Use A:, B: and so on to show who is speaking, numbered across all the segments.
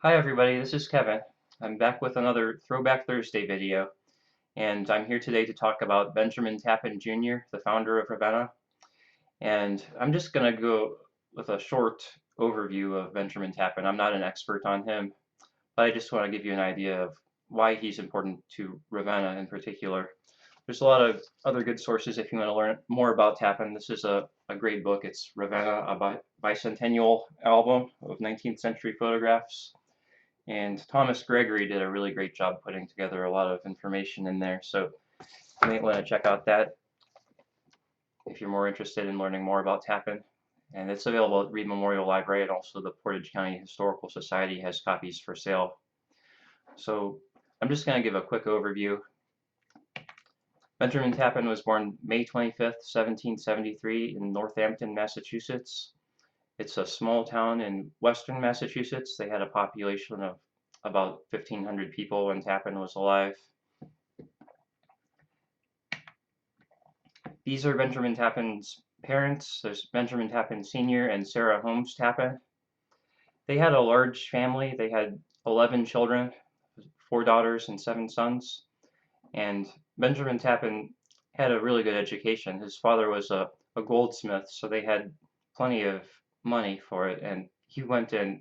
A: Hi everybody, this is Kevin. I'm back with another Throwback Thursday video, and I'm here today to talk about Benjamin Tappan Jr., the founder of Ravenna. And I'm just going to go with a short overview of Benjamin Tappan. I'm not an expert on him, but I just want to give you an idea of why he's important to Ravenna in particular. There's a lot of other good sources if you want to learn more about Tappan. This is a great book. It's Ravenna, a Bicentennial album of 19th century photographs. And Thomas Gregory did a really great job putting together a lot of information in there. So you might want to check out that if you're more interested in learning more about Tappan. And it's available at Reed Memorial Library, and also the Portage County Historical Society has copies for sale. So I'm just going to give a quick overview. Benjamin Tappan was born May 25th, 1773 in Northampton, Massachusetts. It's a small town in western Massachusetts. They had a population of about 1,500 people when Tappan was alive. These are Benjamin Tappan's parents. There's Benjamin Tappan Sr. and Sarah Holmes Tappan. They had a large family. They had 11 children, 4 daughters and 7 sons. And Benjamin Tappan had a really good education. His father was a goldsmith, so they had plenty of money for it. And he went to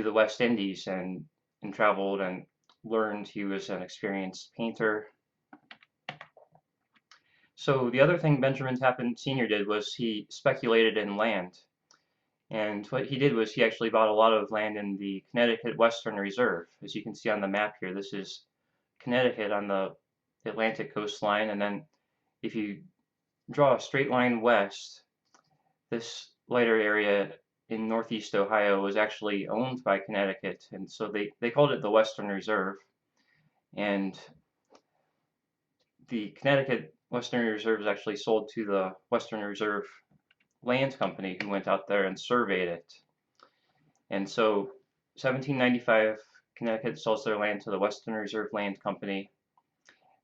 A: the West Indies and traveled and learned. He was an experienced painter. So the other thing Benjamin Tappan Sr. did was he speculated in land. And what he did was he actually bought a lot of land in the Connecticut Western Reserve. As you can see on the map here, this is Connecticut on the Atlantic coastline. And then if you draw a straight line west, this lighter area in northeast Ohio was actually owned by Connecticut. And so they called it the Western Reserve. And the Connecticut Western Reserve was actually sold to the Western Reserve Land Company, who went out there and surveyed it. And so 1795, Connecticut sells their land to the Western Reserve Land Company.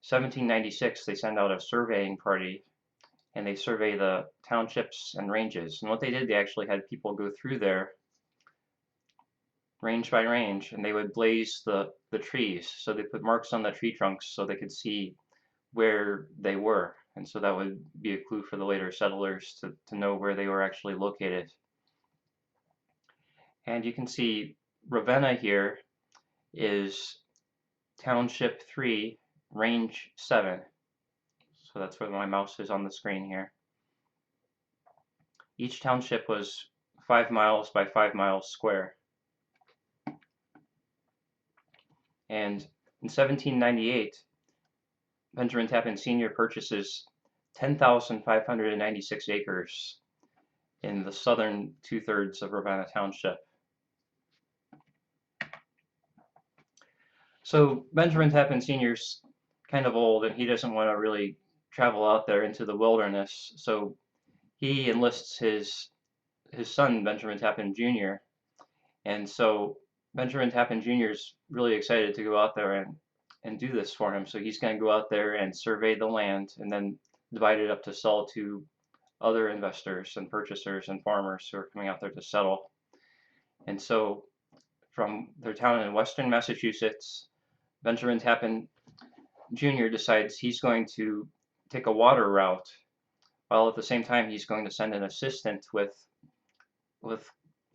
A: 1796, they send out a surveying party, and they survey the townships and ranges. And what they did, they actually had people go through there range by range, and they would blaze the trees. So they put marks on the tree trunks so they could see where they were. And so that would be a clue for the later settlers to know where they were actually located. And you can see Ravenna here is Township 3, Range 7. So that's where my mouse is on the screen here. Each township was 5 miles by 5 miles square. And in 1798, Benjamin Tappan Sr. purchases 10,596 acres in the southern 2/3 of Ravenna Township. So Benjamin Tappan Sr.'s kind of old, and he doesn't want to really travel out there into the wilderness. So he enlists his son, Benjamin Tappan Jr. And so Benjamin Tappan Jr. is really excited to go out there and do this for him. So he's going to go out there and survey the land and then divide it up to sell to other investors and purchasers and farmers who are coming out there to settle. And so from their town in western Massachusetts, Benjamin Tappan Jr. decides he's going to take a water route, while at the same time he's going to send an assistant with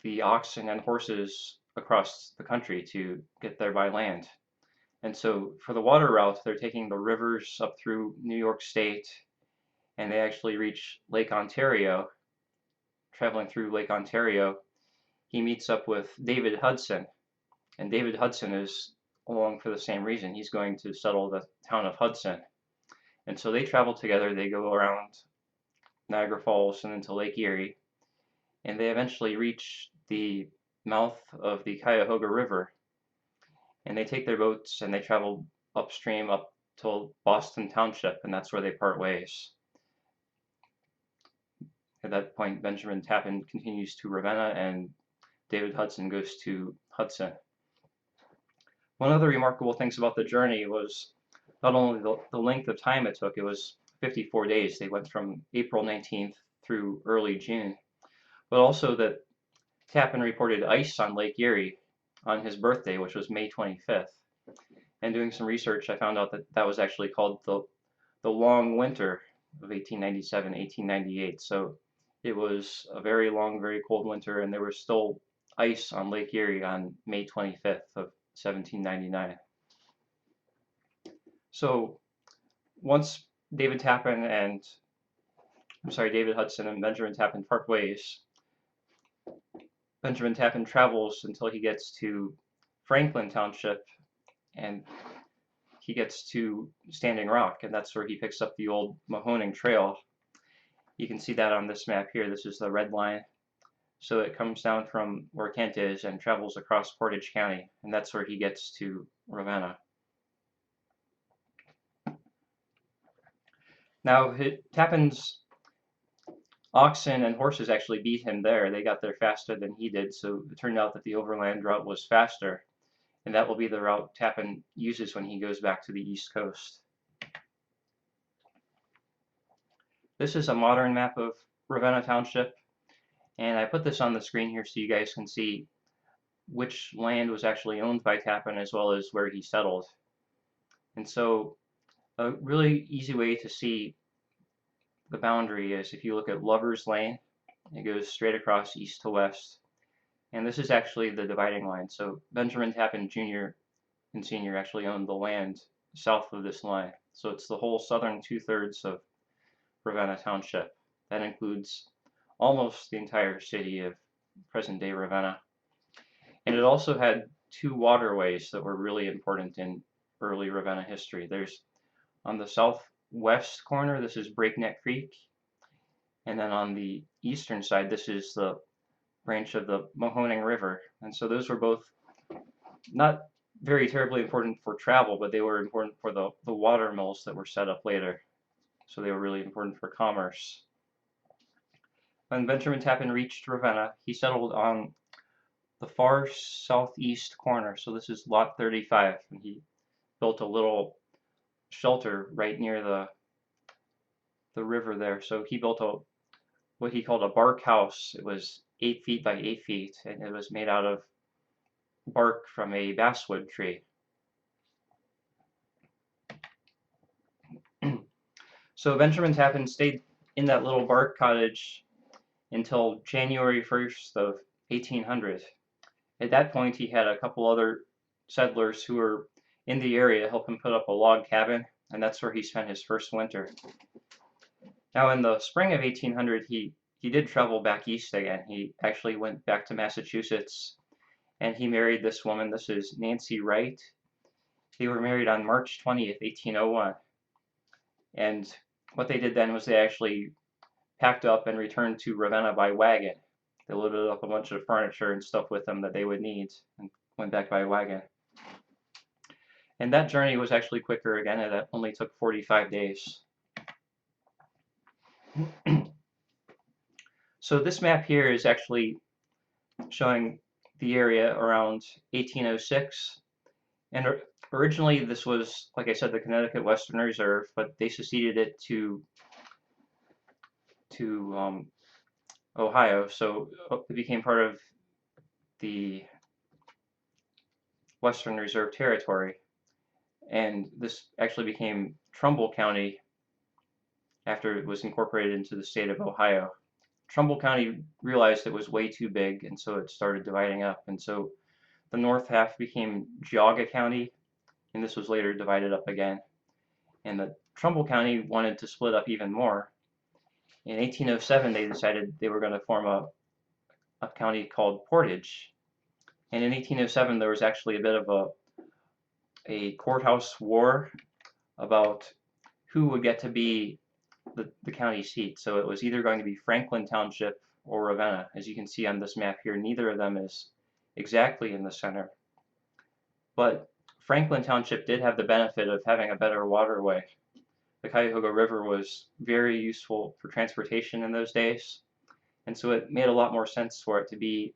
A: the oxen and horses across the country to get there by land. And so for the water route, they're taking the rivers up through New York State, and they actually reach Lake Ontario. Traveling through Lake Ontario, he meets up with David Hudson, and David Hudson is along for the same reason. He's going to settle the town of Hudson. And so they travel together. They go around Niagara Falls and into Lake Erie, and they eventually reach the mouth of the Cuyahoga River. And they take their boats and they travel upstream up to Boston Township, and that's where they part ways. At that point, Benjamin Tappan continues to Ravenna, and David Hudson goes to Hudson. One of the remarkable things about the journey was not only the length of time it took. It was 54 days. They went from April 19th through early June, but also that Tappan reported ice on Lake Erie on his birthday, which was May 25th. And doing some research, I found out that that was actually called the long winter of 1897-1898. So it was a very long, very cold winter, and there was still ice on Lake Erie on May 25th of 1799. So once David Hudson and Benjamin Tappan part ways, Benjamin Tappan travels until he gets to Franklin Township, and he gets to Standing Rock, and that's where he picks up the old Mahoning Trail. You can see that on this map here. This is the red line. So it comes down from where Kent is and travels across Portage County, and that's where he gets to Ravenna. Now, Tappan's oxen and horses actually beat him there. They got there faster than he did, so it turned out that the overland route was faster, and that will be the route Tappan uses when he goes back to the East Coast. This is a modern map of Ravenna Township, and I put this on the screen here so you guys can see which land was actually owned by Tappan as well as where he settled. And so a really easy way to see the boundary is if you look at Lover's Lane, it goes straight across east to west. And this is actually the dividing line. So Benjamin Tappan Jr. and Sr. actually owned the land south of this line. So it's the whole southern 2/3 of Ravenna Township. That includes almost the entire city of present-day Ravenna. And it also had two waterways that were really important in early Ravenna history. There's on the southwest corner, this is Breakneck Creek. And then on the eastern side, this is the branch of the Mahoning River. And so those were both not very terribly important for travel, but they were important for the water mills that were set up later. So they were really important for commerce. When Benjamin Tappan reached Ravenna, he settled on the far southeast corner. So this is lot 35, and he built a little shelter right near the river there. So he built what he called a bark house. It was 8 feet by 8 feet, and it was made out of bark from a basswood tree. So Benjamin Tappan stayed in that little bark cottage until January 1st of 1800. At that point, he had a couple other settlers who were in the area help him put up a log cabin, and that's where he spent his first winter. Now, in the spring of 1800, he did travel back east again. He actually went back to Massachusetts, and he married this woman. This is Nancy Wright. They were married on March 20th, 1801. And what they did then was they actually packed up and returned to Ravenna by wagon. They loaded up a bunch of furniture and stuff with them that they would need and went back by wagon. And that journey was actually quicker again. It only took 45 days. So this map here is actually showing the area around 1806. And originally this was, like I said, the Connecticut Western Reserve, but they seceded it to Ohio, so it became part of the Western Reserve Territory. And this actually became Trumbull County after it was incorporated into the state of Ohio. Trumbull County realized it was way too big, and so it started dividing up. And so the north half became Geauga County, and this was later divided up again. And the Trumbull County wanted to split up even more. In 1807, they decided they were going to form a county called Portage. And in 1807, there was actually a bit of a courthouse war about who would get to be the county seat. So it was either going to be Franklin Township or Ravenna. As you can see on this map here, neither of them is exactly in the center. But Franklin Township did have the benefit of having a better waterway. The Cuyahoga River was very useful for transportation in those days, and so it made a lot more sense for it to be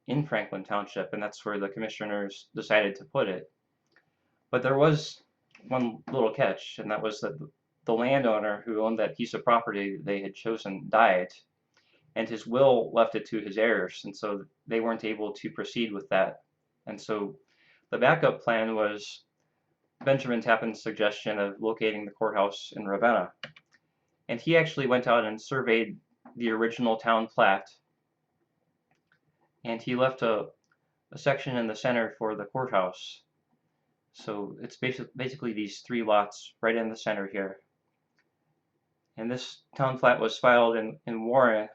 A: in Franklin Township, and that's where the commissioners decided to put it. But there was one little catch, and that was that the landowner who owned that piece of property they had chosen died, and his will left it to his heirs, and so they weren't able to proceed with that. And so the backup plan was Benjamin Tappan's suggestion of locating the courthouse in Ravenna. And he actually went out and surveyed the original town plat, and he left a section in the center for the courthouse. So it's basically these 3 lots right in the center here. And this town plat was filed in Warren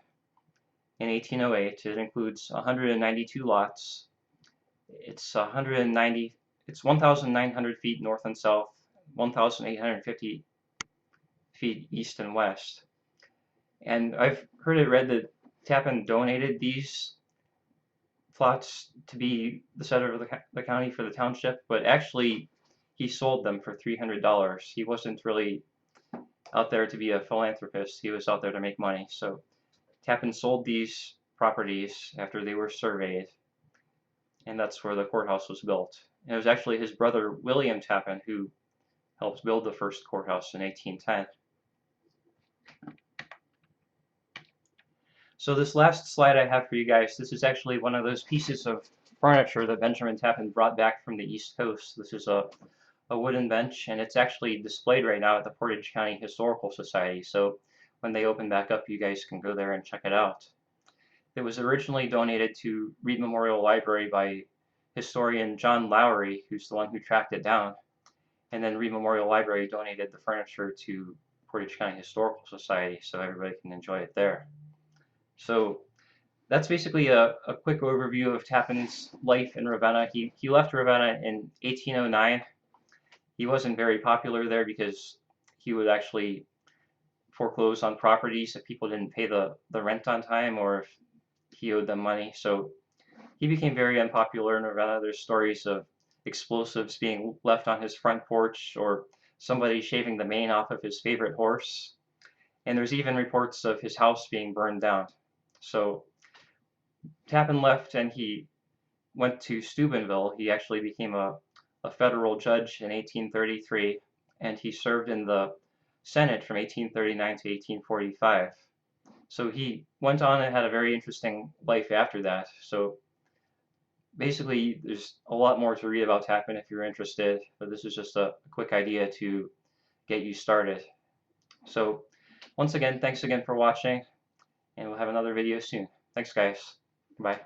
A: in 1808. It includes 192 lots. It's 1,900 feet north and south, 1,850 feet east and west. And I've heard it read that Tappan donated these plots to be the center of the county for the township, but actually he sold them for $300. He wasn't really out there to be a philanthropist. He was out there to make money. So Tappan sold these properties after they were surveyed, and that's where the courthouse was built. And it was actually his brother William Tappan who helped build the first courthouse in 1810. So this last slide I have for you guys, this is actually one of those pieces of furniture that Benjamin Tappan brought back from the East Coast. This is a wooden bench, and it's actually displayed right now at the Portage County Historical Society. So when they open back up, you guys can go there and check it out. It was originally donated to Reed Memorial Library by historian John Lowry, who's the one who tracked it down. And then Reed Memorial Library donated the furniture to Portage County Historical Society, so everybody can enjoy it there. So that's basically a quick overview of Tappan's life in Ravenna. He left Ravenna in 1809. He wasn't very popular there because he would actually foreclose on properties if people didn't pay the rent on time or if he owed them money. So he became very unpopular in Ravenna. There's stories of explosives being left on his front porch or somebody shaving the mane off of his favorite horse. And there's even reports of his house being burned down. So Tappan left and he went to Steubenville. He actually became a federal judge in 1833, and he served in the Senate from 1839 to 1845. So he went on and had a very interesting life after that. So basically, there's a lot more to read about Tappan if you're interested, but this is just a quick idea to get you started. So once again, thanks again for watching, and we'll have another video soon. Thanks, guys. Bye.